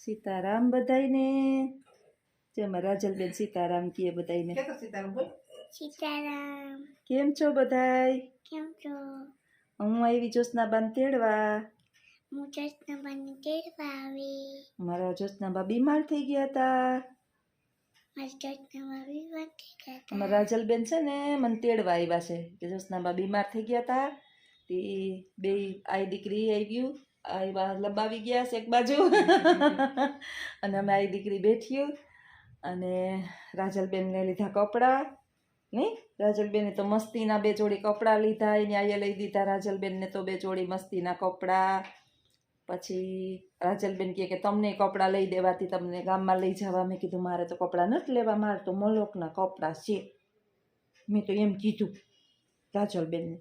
સીતારામ બધાઈને. જેમાં રાજલબેન સીતારામ કીએ બધાઈને. સીતારામ. કેમ છો બધાય? કેમ છો? હું આવી જ્યોત્સનાબાન તેડવા. હું જ્યોત્સનાબાને તેડવા આવી. મારા જ્યોત્સનાબા બીમાર થઈ ગયા હતા. મારી જ્યોત્સનાબા બીમાર થઈ ગયા હતા. અમારા રાજલબેન છે ને મને તેડવા આવ્યા છે કે જ્યોત્સનાબા બીમાર થઈ ગયા હતા. તે બે આઈ દીકરી આવ્યું આવ્યા લંબાવી ગયા છે એક બાજુ અને અમે આઈ દીકરી બેઠ્યું અને રાજલબેનને લીધા કપડાં. નહીં, રાજલબેને તો મસ્તીના 2 જોડી કપડાં લીધા. એને આઈએ લઈ દીધા રાજલબેનને તો 2 જોડી મસ્તીના કપડાં. પછી રાજલબેન કહે કે તમને કપડાં લઈ દેવાથી તમને ગામમાં લઈ જવા. મેં કીધું મારે તો કપડાં નથી લેવા, મારે તો મલોકના કપડાં છે. મેં તો એમ કીધું રાજલબેનને.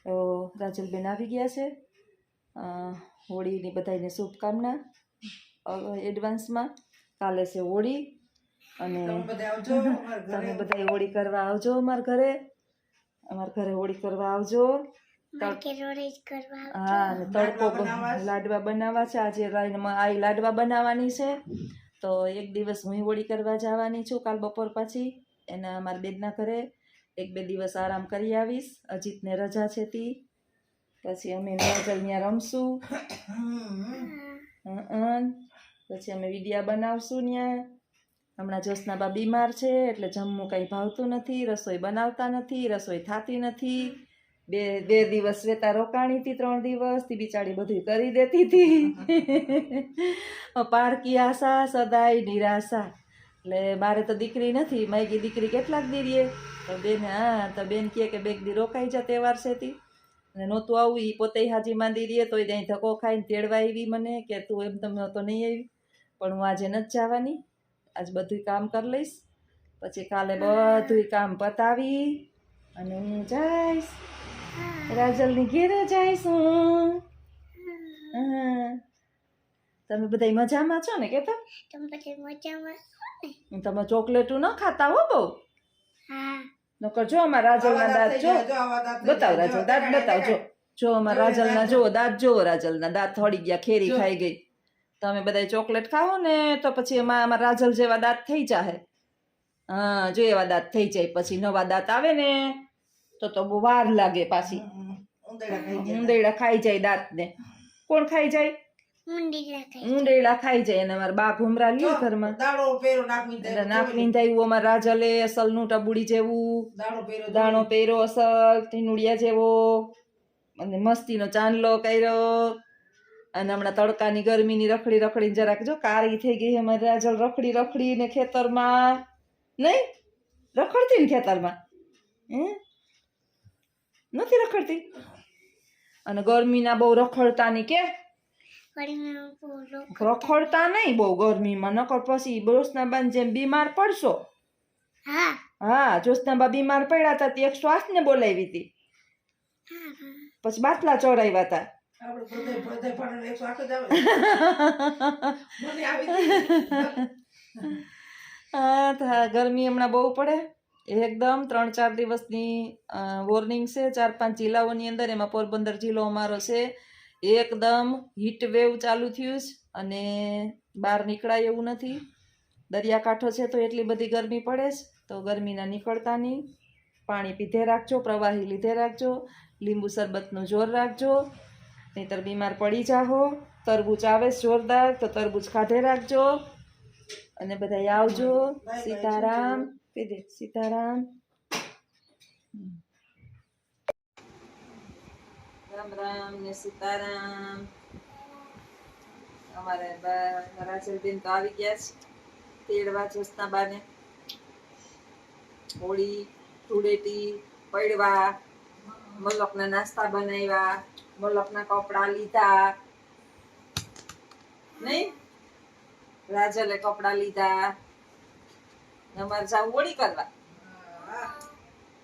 તો રાજલબેન આવી ગયા છે. હોળીની બધાને શુભકામના એડવાન્સમાં. કાલે છે હોળી અને તમે બધા હોળી કરવા આવજો અમારા ઘરે. અમારા ઘરે હોળી કરવા આવજો. હા, અને તડકો લાડવા બનાવવા છે આજે. આ લાડવા બનાવવાની છે તો એક દિવસ હું હોળી કરવા જવાની છું કાલ બપોર પછી એના અમારા બેનના ઘરે. 1-2 દિવસ આરામ કરી આવીશ. અજીતને રજા છે તી. પછી અમે રાજલ ત્યાં રમશું. પછી અમે વિડિયા બનાવશું ત્યાં. હમણાં જ્યોત્સનાબા બીમાર છે એટલે જમવું કંઈ ભાવતું નથી, રસોઈ બનાવતા નથી, રસોઈ થતી નથી. બે દિવસ શ્વેતા રોકાણી હતી, 3 દિવસથી બિચારી બધું કરી દેતી હતી. પારકી આશા સદાય નિરાશા. એટલે મારે તો દીકરી નથી, માયકી દીકરી કેટલાક દીરીએ તો બેન. તો બેન કહે કે 2 દી રોકાઈ જા તહેવાર છેતી. અને નહોતું આવું, એ પોતે હાજી માંદી દે તો ત્યાં ધક્કો ખાઈને તેડવા આવી મને કે તું એમ તમે તો નહીં આવી. પણ હું આજે નથી જવાની, આજ બધું કામ કરી લઈશ. પછી કાલે બધું કામ પતાવી અને હું જઈશ રાજલની ઘેરે જઈશ હું. તમે બધા મજામાં છો ને? કેતો તમે બધા મજામાં છો ને? તમે ચોકલેટું ન ખાતા હો બહુ. હા. નકર જો અમારા રાજલના દાંત જો. બતાવ રાજલ દાંત બતાવજો. જો અમારા રાજલના જો દાંત જો. રાજલના દાંત થોડી ગયા, ખેરી ખાઈ ગઈ. તમે બધા ચોકલેટ ખાઓ ને તો પછી એમાં અમારા રાજલ જેવા દાંત થઈ જાય. હા, જો એવા દાંત થઈ જાય. પછી નવા દાંત આવે ને તો બહુ વાર લાગે. પાછી ઉંદેડા ખાઈ જાય દાંતને. કોણ ખાઈ જાય? ઉંદેડા ખાઈ જાય. અને અમારા બા ઘુમરા લ્યો ઘરમાં એટલે નાક વિંધાયું અમારા રાજલે અસલનું ટબુડી જેવું દાણો પહેર્યો અસલ ટીનુડિયા જેવો અને મસ્તીનો ચાંદલો કર્યો. અને હમણાં તડકાની ગરમીની રખડી રખડીને જરાક જો કાળી થઈ ગઈ અમારી રાજલ. રખડી રખડીને ખેતરમાં નહીં રખડતી ને ખેતરમાં નથી રખડતી. અને ગરમીના બહુ રખડતા ની કે રખડતા નહીં બહુ ગરમીમાં, નકર પછી જ્યોત્સનાબા જેમ બીમાર પડશો. હા, જ્યોત્સનાબા બીમાર પડ્યા હતા તે 108 ને બોલાવી હતી. પછી બાટલા ચડાવ્યા હતા. હા, ગરમી હમણાં બહુ પડે એકદમ. 3-4 દિવસની વોર્નિંગ છે 4-5 જિલ્લાઓની અંદર. એમાં પોરબંદર જિલ્લો અમારો છે. એકદમ હીટ વેવ ચાલુ થયું છે અને બહાર નીકળાય એવું નથી. દરિયાકાંઠો છે તો એટલી બધી ગરમી પડે છે. તો ગરમીના નીકળતા નહીં. પાણી પીધે રાખજો, પ્રવાહી લીધે રાખજો, લીંબુ શરબતનું જોર રાખજો, નહીંતર બીમાર પડી જાહો. તરબૂચ આવે છે જોરદાર, તો તરબૂચ ખાધે રાખજો. અને બધા આવજો. સીતારામ કહી દે. સીતારામ. રામ રામ ને સીતારામ. અમારે રાજલબેન તો આવી ગયા છે તેડવા જ્યોત્સનાબાને. હોળી ધૂળેટી પડવા, મલકના નાસ્તા બનાવ્યા, મલકના કપડાં લીધા. નહીં, રાજલે કપડાં લીધા. અમારે જાવ હોળી કરવા.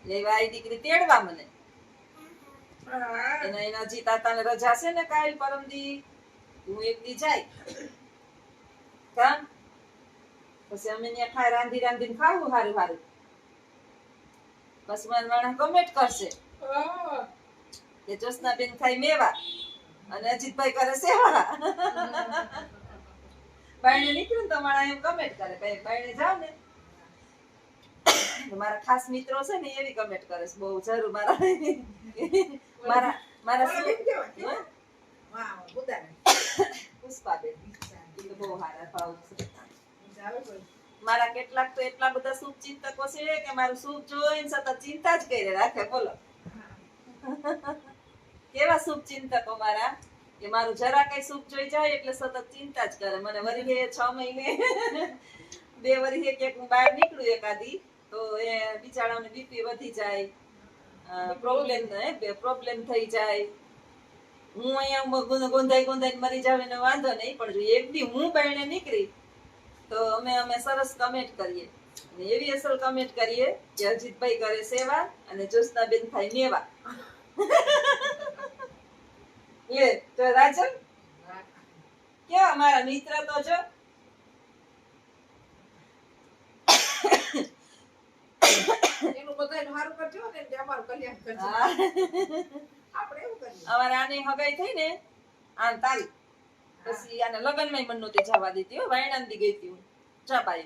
લેવા આવી દીકરી તેડવા મને. એના હજી તાતાને રજા છે ને કાલ પરમદી. હું 1 દી જાય કામ. પછી અમે ત્યાં ખાઈ રાંધીને ખાવું હારું હારું. પછી મારા માણસ કમેન્ટ કરશે કે જ્યોત્સનાબેન ખાઈ મેવા અને અજીતભાઈ કરે સેવા. બાયણે નીકળ્યું ને તો મારા એમ કમેન્ટ કરે કઈ બાયણે જાવ ને તો મારા ખાસ મિત્રો છે ને એવી કમેન્ટ કરે છે બહુ જરૂર મારા મારા મારા ઓલા બેન કેવા છે? વાહ, બુધાને. પુષ્પાબેન એ તો બહુ સારા ભાવ છે જાવે કોઈ. મારા કેટલાક તો એટલા બધા શુભ ચિંતકો છે કે મારું શુભ જોઈને સતત ચિંતા જ કરી રાખે બોલો કેવા શુભ ચિંતકો મારા કે મારું જરા કઈ શુભ જોઈ જાય એટલે સતત ચિંતા જ કરે મને વરી 6 મહિને 2 વરી એક હું બહાર નીકળું એકાદી તો એ બિચારાઓને બીપી વધી જાય પ્રોબ્લેમ થઈ જાય હું અહીંયા ગોંધાઈ મરી જાવ એને વાંધો નહીં પણ જો એક દી હું બાયણે નીકળી તો અમે સરસ કમેન્ટ કરીએ અને એવી અસલ કમેન્ટ કરીએ કે અજીતભાઈ કરે સેવા અને જ્યોત્સનાબેન થાય મેવા લે તો રાજન કેવા મારા મિત્ર તો જો એનું બધાયનું હારું કરજો ને જે અમારું કલ્યાણ કરજો. હા. આપણે એવું કરીએ. અમારે આની હગાઈ થઈ ને આન તારીખ પછી આને લગનમાં મન નહોતી જવા દીધી હો વાયણાંદી ગઈ હતી હું ચાપાએ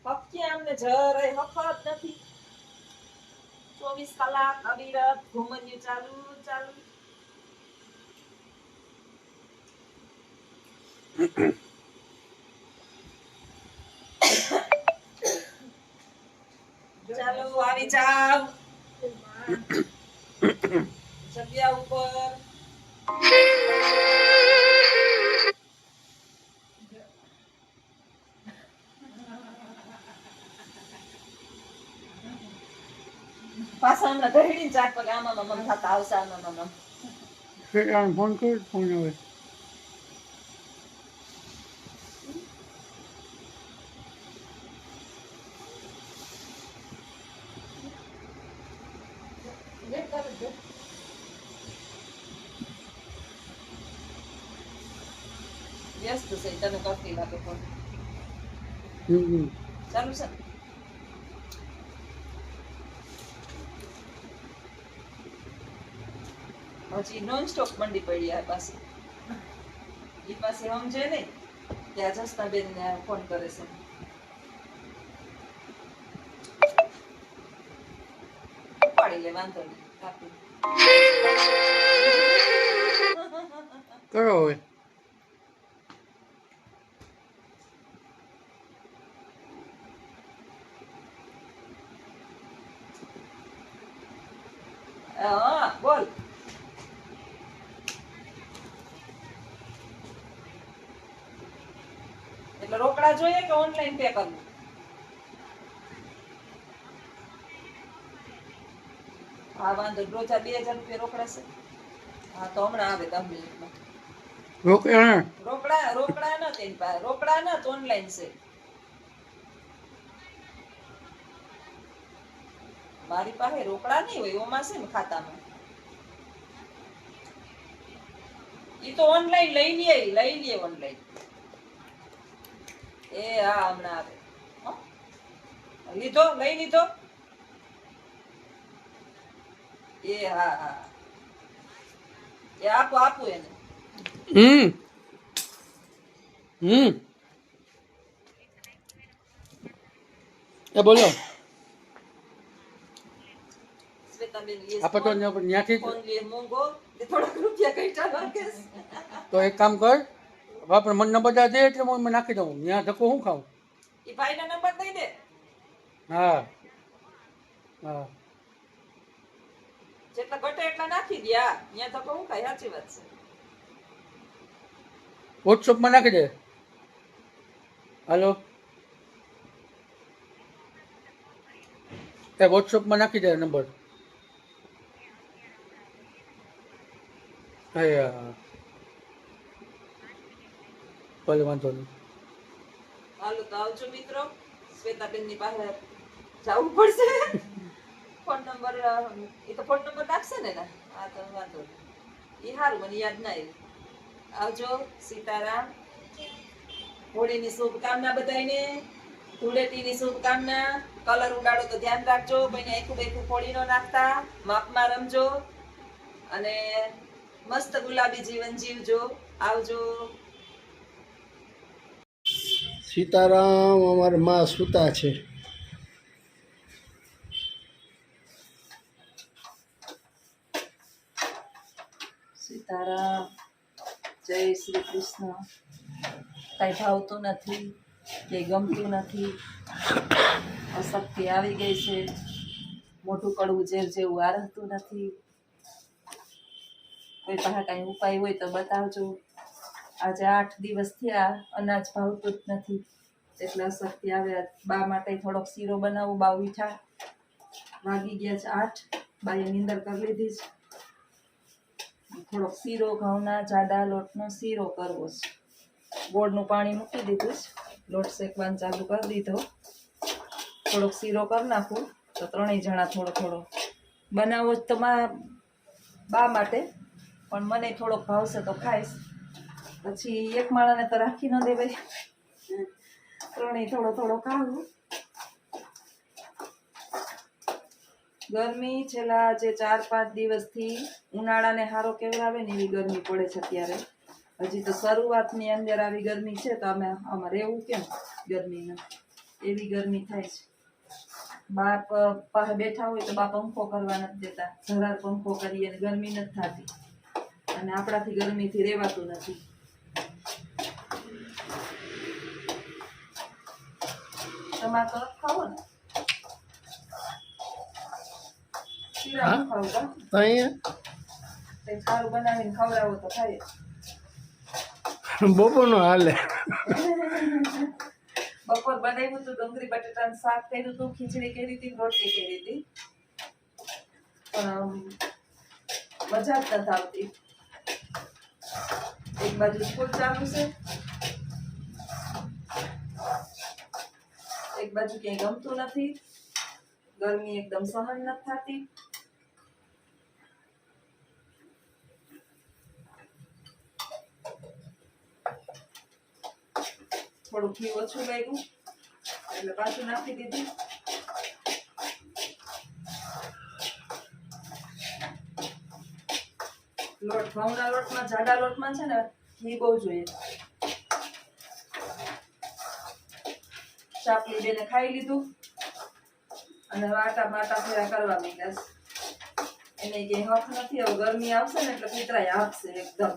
હક્કી આમને જરાય હફત નથી 24 કલાક અવિરત ઘુમન્યું ચાલુ ચાલુ ચાલો આવી જાવ જગ્યા ઉપર પાછા હમણાં ઘરડીને ચાર પગે આમાં મમ થતા આવશે આમાં મમ ફોન કર ફોન આવે વ્યસ્ત છે તને કરતી લાગે ફોન ચાલુ છે હજી નોન સ્ટોપ મંડી પડી આ પાસે ઈ પાસે સમજે નહીં ત્યાં જસનાબેન ને ફોન કરે છે ઉપાડી લે વાંધો નહીં કાપી કરો હવે હા બોલ એટલે રોકડા જોઈએ કે ઓનલાઈન પે કરવું હા વાંધો નહીં. રોજા 2000 રૂપિયા રોકડા છે હા તો હમણાં આવે 10 મિનિટમાં રોકડા ન તેની પાસે રોકડા ન તો ઓનલાઈન છે મારી પાસે રોકડા નહીં હોય ઓમાં છે ને ખાતામાં ઈ તો ઓનલાઈન લઈ લે ઓનલાઈન એ હા હમણાં આવે હો? લઈ લીધો એ હા હા એ આપું એને એ બોલો શ્વેતાબેન આપણે તો ત્યાંથી ફોન લે મોંઘો તે થોડાક રૂપિયા કઈટા લાગે તો એક કામ કર આપણે મને બધા દે એટલે હું નાખી દઉં ત્યાં ધક્કો હું ખાઉં ઈ ભાઈના નંબર દઈ દે હા હા જેટલા ઘટે એટલા નાખી દ્યા અહીંયા તો કહું કઈ સાચી વાત છે વોટ્સઅપમાં નાખી દે હાલો એ વોટ્સઅપમાં નાખી દે નંબર હા ભલે વાંધો નહીં હાલો તો આવજો મિત્રો શ્વેતાબેન ની પાસે જવું પડશે ફોન નંબર એ તો ફોન નંબર નાખશે ને હા તો વાંધો નહીં એ સારું મને યાદ ના આવ્યું આવજો સીતારામ હોળીની શુભકામના બધાને ધૂળેટીની શુભકામના કલર ઉડાડો તો ધ્યાન રાખજો કોઈને આખું ફોડી ન નાખતા માપમાં રમજો અને મસ્ત ગુલાબી જીવન જીવજો આવજો. સીતારામ અમારા માં સૂતા છે. સીતારામ. જય શ્રી કૃષ્ણ. કાંઈ ભાવતું નથી, કે ગમતું નથી, અશક્તિ આવી ગઈ છે, મોઢું કડવું ઝેર જેવું આરહતું નથી. કોઈ પાસે કાંઈ ઉપાય હોય તો બતાવજો. આજે 8 દિવસ થયા, અનાજ ભાવતું જ નથી, એટલે અશક્તિ આવે. બા માટે થોડોક શીરો બનાવું. બા ઉઠા, વાગી ગયા છે 8. બાએ નીંદર કરી લીધી છે. થોડોક શીરો, ઘઉંના જાડા લોટનો શીરો કરવો છે. ગોળનું પાણી મૂકી દીધું છે, લોટ શેકવાનું ચાલુ કરી દીધો. થોડોક શીરો કરી નાખું તો 3 જણા થોડો થોડો બનાવો જ તો બા માટે, પણ મને થોડોક ભાવશે તો ખાઈશ. પછી એક માણાને તો રાખી ન દેવાય, 3 થોડો થોડો ખાવું. ગરમી છેલ્લા જે 4-5 દિવસથી ઉનાળાને હારો કેવડાવે ને એવી ગરમી પડે છે અત્યારે. હજી તો શરૂઆતની અંદર આવી ગરમી છે, તો આમાં રહેવું કેમ ગરમીમાં? એવી ગરમી થાય છે. બાપ પાસે બેઠા હોય તો બા પંખો કરવા નથી દેતા, જરાર પંખો કરીએ ને ગરમી નથી થતી, અને આપણાથી ગરમીથી રહેવાતું નથી. તમારે તો ખાવો ને શીરા ન ખાવું કા? તો અહીંયા કંઈ સારું બનાવીને ખવડાવો તો ખાઈએ. બપોરનો હાલે. બપોર બનાવ્યું હતું, ડુંગળી બટાટાનું શાક કર્યું હતું, ખીચડી કરી હતી, રોટલી કરી હતી, પણ મજા જ નથી આવતી. એક બાજુ સ્કૂલ ચાલુ છે, એક બાજુ ક્યાંય ગમતું નથી, ગરમી એકદમ સહન નથી થતી. થોડું ઘી ઓછું લાગ્યું એટલે પાછું નાખી દીધું. લોટ, ઘઉંના લોટમાં, જાડા લોટમાં છે ને ઘી બહુ જોઈએ. ચાપલી બેને ખાઈ લીધું અને આટા માટા ફેરા કરવા માંડ્યા. એને કઈ હક નથી. હવે ગરમી આવશે ને એટલે કૂતરાય આપશે એકદમ.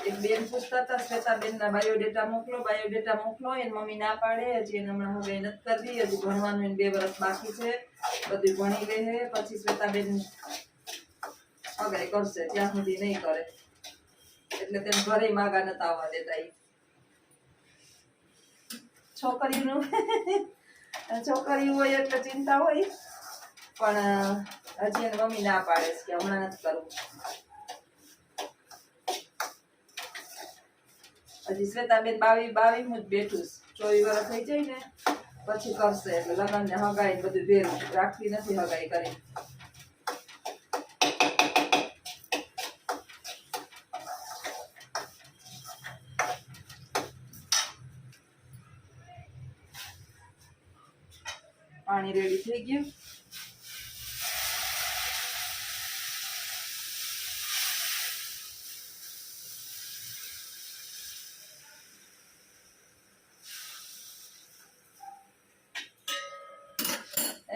એક બેન પૂછતા હતા, શ્વેતાબેનના બાયોડેટા મોકલો, બાયોડેટા મોકલો. એની મમ્મી ના પાડે. હજી એને હમણાં હવે નથી કરવી, હજી ભણવાનું એને 2 વર્ષ બાકી છે. બધું ભણી લે, પછી શ્વેતાબેન અગાઈ કરશે, ત્યાં સુધી નહીં કરે. એટલે તેને ઘરે માગા નતા આવવા દેતા. છોકરી હોય એટલે ચિંતા હોય, પણ હજી એને મમ્મી ના પાડે છે કે હમણાં નથી કરવું. હજી શ્વેતાબેન 22 જ બેઠું છે. 24 વર્ષ થઈ જાય ને પછી કરશે. એટલે લગ્ન ને હગાઈ બધું ભેરું રાખવી નથી, હગાઈ કરી. પાણી રેડી થઈ ગયું.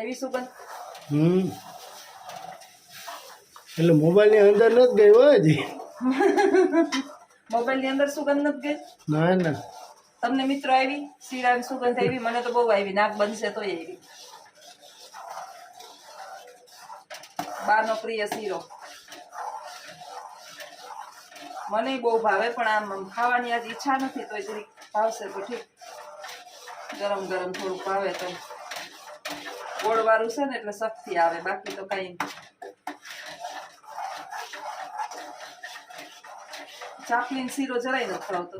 એવી સુગંધ. એટલે મોબાઈલની અંદર નથી ગઈ હોય હજી. મોબાઈલ ની અંદર સુગંધ નથી ગઈ? ના ના. તમને મિત્રો આવી શીરાની સુગંધ આવી? મને તો બહુ આવી. નાક બનશે તોય આવી. બાનો પ્રિય શીરો મને બહુ ભાવે, પણ આમ ખાવાની આજ ઈચ્છા નથી, તો જરીક ભાવશે તો ઠીક. ગરમ ગરમ થોડુંક ભાવે તો. ગોળ વાળું છે ને એટલે શક્તિ આવે, બાકી તો કઈ. ચાપલી શીરો જરાય નથી ખાવતો.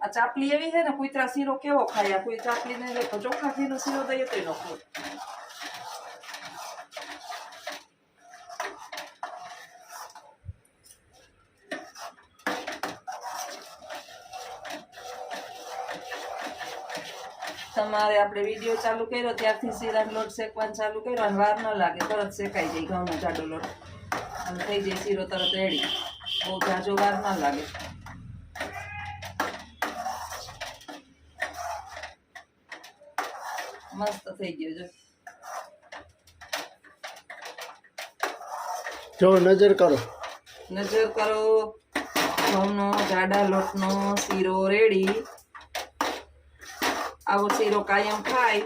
આ ચાપલી એવી છે ને, કુતરા શીરો કેવો ખાય? કોઈ ચાપલી ને તો ચોખ્ખા ઘીનો શીરો દઈએ તો ન ખાય. તમારે આપણે વિડીયો ચાલુ કર્યો ત્યારથી શીરાનો લોટ શેકવાનું ચાલુ કર્યો અને વાર ન લાગે, તરત શેકાઈ જાય ઘઉંનો જાડો લોટ અને થઈ જાય શીરો તરત રેડી. બહુ જાજો વાર ન લાગે. મસ્ત થઈ ગયો જો. જો નજર કરો. નજર કરો, ઘઉંનો જાડા લોટનો શીરો રેડી. આવો શીરો કાયમ ખાય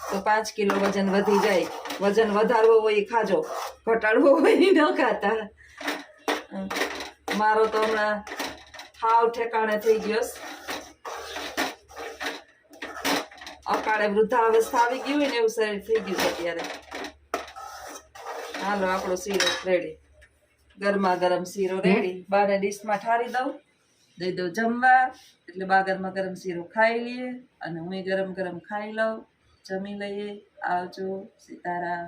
તો 5 કિલો વજન વધી જાય. વજન વધારવો હોય એ ખાજો, ઘટાડવો હોય એ ન ખાતા. મારો તો હમણાં હાવ ઠેકાણે થઈ ગયો. અકાળે વૃદ્ધાવસ્થા આવી ગઈ હોય ને એવું શરીર થઈ ગયું છે અત્યારે. હાલો આપણો શીરો રેડી, ગરમા ગરમ શીરો રેડી. બાને ડીશમાં ઠારી દઉં, દઈ દઉં જમવા, એટલે બા ગરમા ગરમ શીરો ખાઈ લઈએ અને હું ગરમ ગરમ ખાઈ લઉં. જમી લઈએ. આવજો. સીતારામ.